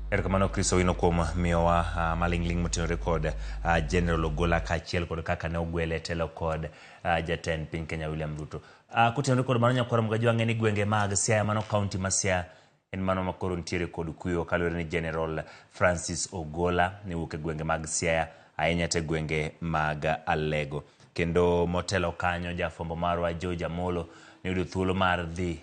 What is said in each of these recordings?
Erokamano Chris Owino kuom miyowa maling'ling motenore kod General Ogolla kaachiel kod kaka ne ogwele telo kod jatend piny Kenya William Ruto. Kotenore kod mano nyakwaro Mgajwa ng'e ni gwenge mag Siaya mano kaunti ma Siaya en mano makoro nitiere kod kuyo kaluwore ni General Francis Ogolla ne wuok e gwenge mag Siaya ahinya te gwenge mag Alego. Kendo motelo kanyo jafwambo marwa George Amolo ne yudo thuolo mar dhi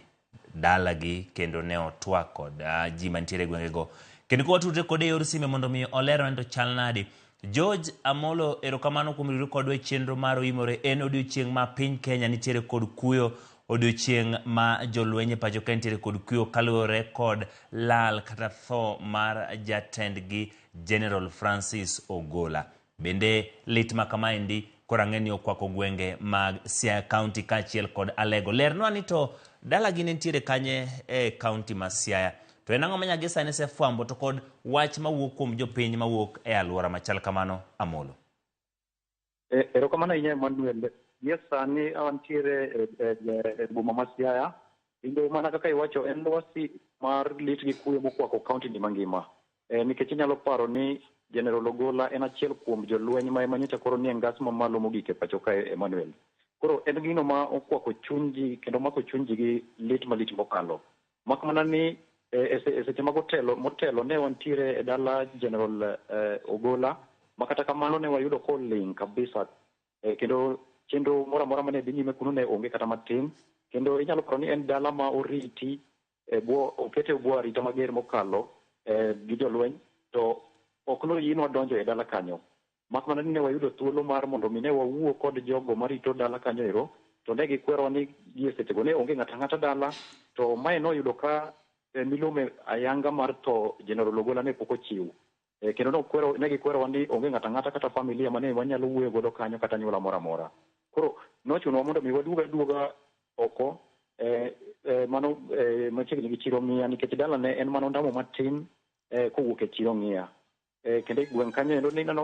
dalagi kendo ne otwak kod ji mantiere gwengego. Kendo kwatudre kode yor sime mondo mi olero nto chal nade. George Amolo, erokamano kuom riwore kodwa e chenro mar Oimore. En odiochieng' ma piny Kenya nitiere kod kuyo, odiochieng' ma jolweny e pacho ka nitiere kod kuyo kaluwore kod lal kata tho mar jatendgi General Francis Ogolla. Bende lit ma kamaendi korang'eni okwako gwenge mag Siaya County kaachiel kod Alego. Lernwa ni to dalagi ne nitiere kanye e county ma Siaya. To en ang'o manyagi sani se fwambo to kod wach mawuok kuom jopiny mawuok e alwora machal kamano Amolo? Erokamano ahinya Emmanuel. Yes, sani antiere e boma ma Siaya. Kendo mana kaka iwacho en lwasi mar lit gi kuyo mokwako kaunti ni mangima. Nikech inyalo paro ni General Ogolla en achiel kuom jolweny ma emanyicha koro ni e ngas mamalo mogik e pacho kae Emmanuel. Koro en gino ma okwako chunyji kendo mako chunyji gi lit malit mokalo. Makmana ni seche mag motelo ne wantiere e dala General Ogolla, makata kamano ne wayudo koling kabisa, kendo chenro moro amora mane dhi nyime kuno ne onge kata matin. Kendo inyalo paro ni en dala ma oriti okete e bwo arita mager mokalo gi jolweny, to ok noyinwa donjo e dala kanyo. Makmana ni ne wayudo thuolo mar mondo mi ne wawuo kod jogo marito dala kanyo ero, to ne gikwerowa ni gie sechego ne onge ng'ata ng'ata dala, to mae noyudo ka milome ayanga mar to General Ogolla ne pok ochiw. Kendo ne gikwerowa ni onge ng'ata ng'ata kata familia mane wanyalo wuoyo godo kanyo kata anyuola moro amora. Koro nochunowa mondo mi waduog aduoga oko mano machiegni gi Chiro Ng'iya, nikech dala ne en mano ndamo matin kowuok e Chiro Ng'iya. Kendo e gweng' kanyo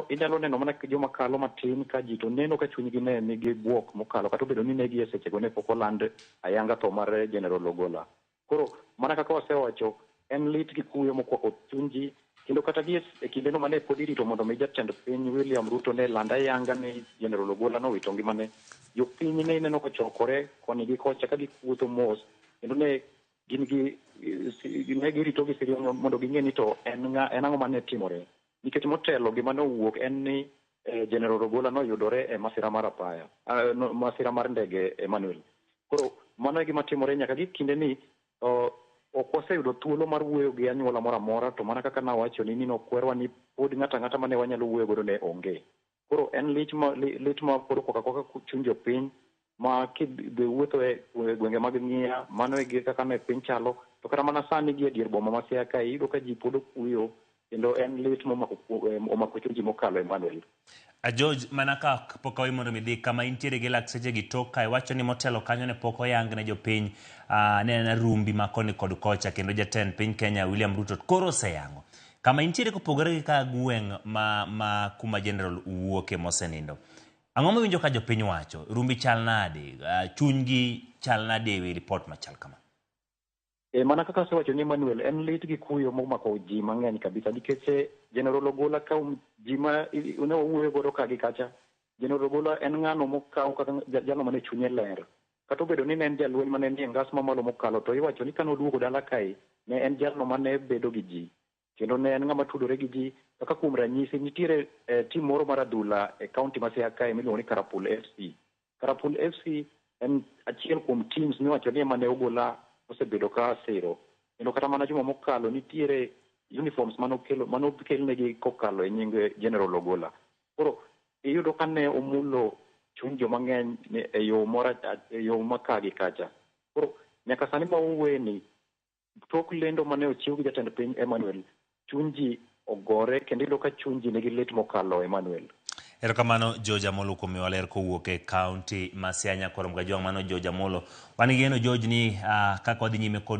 inyalo neno mana joma kalo matin ka ji to neno ka chunygi ne nigi buok mokalo, kata obedo ni ne gi e sechego ne pok oland ayanga tho mar General Ogolla. Koro mana kaka wasewacho, en lit gi kuyo mokwako chunyji, kendo kata gi e kindeno mane pod irito mondo mi jatend piny William Ruto ne land ayanga ni General Ogolla nowito ngimane, jopiny ne ineno kochokore koni gi kocha ka gikuotho mos, kendo ne girito gi siri mondo ging'e ni to en ang'o mane timore. Nikech motelo gima nowuok en ni General Ogolla noyudore e masira mar apaya, masira mar ndege Emmanuel. Koro mano e gima timore nyaka gi kinde ni ok waseyudo thuolo mar wuoyo gi anyuola moro amora, to mana kaka nawacho ni nokwerwa ni pod ng'ata ng'ata mane wanyalo wuoyo godo ne onge. Koro en lit ma pod okwako chuny jopiny, ma kidhi wuotho e gwenge mag Ng'iya, mano e kaka ne piny chalo, to kata mana sani gi e dier boma ma Siaya ka iyudo ka ji pod okuyo, kendo en lit momako chunyji mokalo Emmanuel. George, mana ka pok awi mondo mi dhi kama intiere gi lak seche gi tok ka iwacho ni motelo kanyo ne pok oyang ne jopiny ne en rumbi ma koni kod kocha, kendo jatend piny Kenya William Ruto koro oseyango kama intiere kopogore gi ka gweng' ma kuma General wuoke mosenindo. Ang'o mawinjo ka jopiny wacho? Rumbi chal nade? Chunygi chal nade ewi report machal kama? Mana kaka asewacho ni Emmanuel, en lit gi kuyo momako ji mang'eny kabisa, nikech General Ogolla ka ji ma ne wawuoyo godo ka gi kacha, General Ogolla en ng'ano mokaw kaka jalno mane chunye ler. Kata obedo ni ne en jalweny mane nie ngas mamalo mokalo, to iwacho ni kanoduogo dala kae ne en jalno mane bedo gi ji, kendo ne en ng'ama tudore gi ji. Kaka kuom ranyisi, nitiere tim moro mar adhula e kaunti ma Siaya kae miluongo ni Karapul FC. Karapul FC en achiel kuom teams miwacho ni mane Ogolla osebedo ka siro, kendo kata mana juma mokalo nitiere uniforms manokelnegi kokalo e nying General Ogolla. Koro iyudo ka ne omulo chuny jo mang'eny e yo maka gi kacha. Koro nyaka sani ma owuoyeni, tok lendo mane ochiw gi jatend piny Emmanuel, chuny ji ogore, kendo iyudo ka chuny ji nigi lit mokalo Emmanuel. Erokamano George Amolo kuom miyowa ler kowuok e kaunti ma Siaya. Nyakwaro Mgajwa mano George Amolo. Wan gi geno George ni kaka wadhi nyime kod